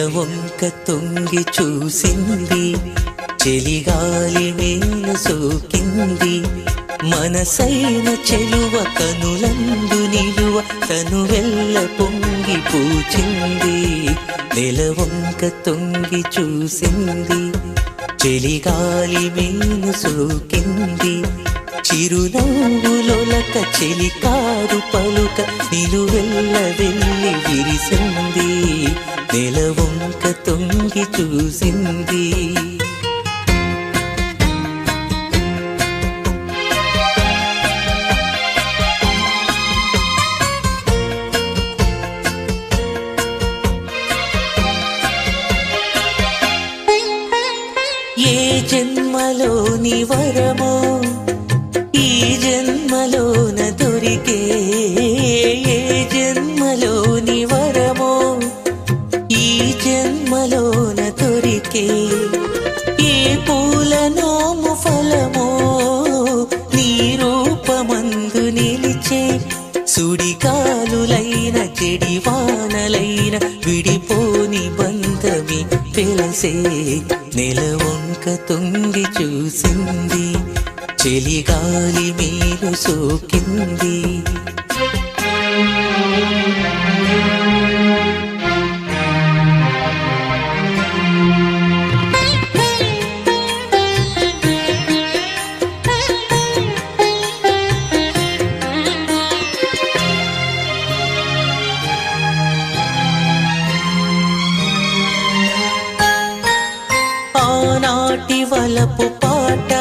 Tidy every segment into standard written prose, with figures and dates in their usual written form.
నెలవంక తొంగి చూసింది, చెలిగాలి మేలు సోకింది. మనసైన చెలువ కనులందు నిలువ తను వెల్ల పొంగి పూచింది. నెలవంక తొంగి చూసింది, చెలిగాలి మేలు సోకింది. చిరునవ్వులొలక చెలికారు పలుక నిలువెల్ల వెళ్ళి విరిసింది. నెలవంక తొంగి చూసింది. ఏ జన్మలోని వరమో ఈ జన్మలోన దొరికే, ఏ జన్మలోని వరమో ఈ జన్మలోన దొరికే. ఏ పూలనోము ఫలమో నీ రూపమందు నిలిచే. సుడిగాలులైన చెడివానలైన విడిపోని బంధమి వెలసే. నెలవంక తొంగి చూసింది, చెలిగాలి మేలు సోకింది. ఆనాటి వలపు పాట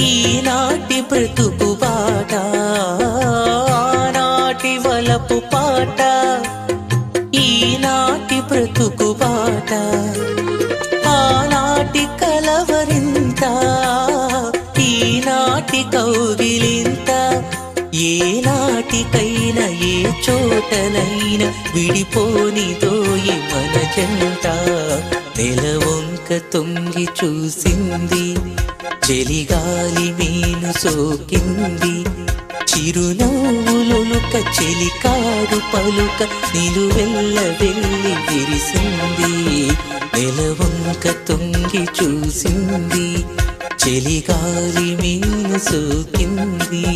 ఈనాటి బ్రతుకు బాట. ఆనాటి వలపు పాట ఈనాటి బ్రతుకు బాట. ఆనాటి కలవరింత ఈనాటి కౌగిలింత. ఏ నాటికైనా ఏ చోటనైనా విడిపోని దోయి మన జంట. నెలవంక తొంగి చూసింది, చెలిగాలి మేలు సోకింది. చిరునవ్వులొలుక చెలికాడు పలుక నిలువెల్ల వెళ్ళి విరిసింది. నెలవంక తొంగి చూసింది, చెలిగాలి మేలు సోకింది.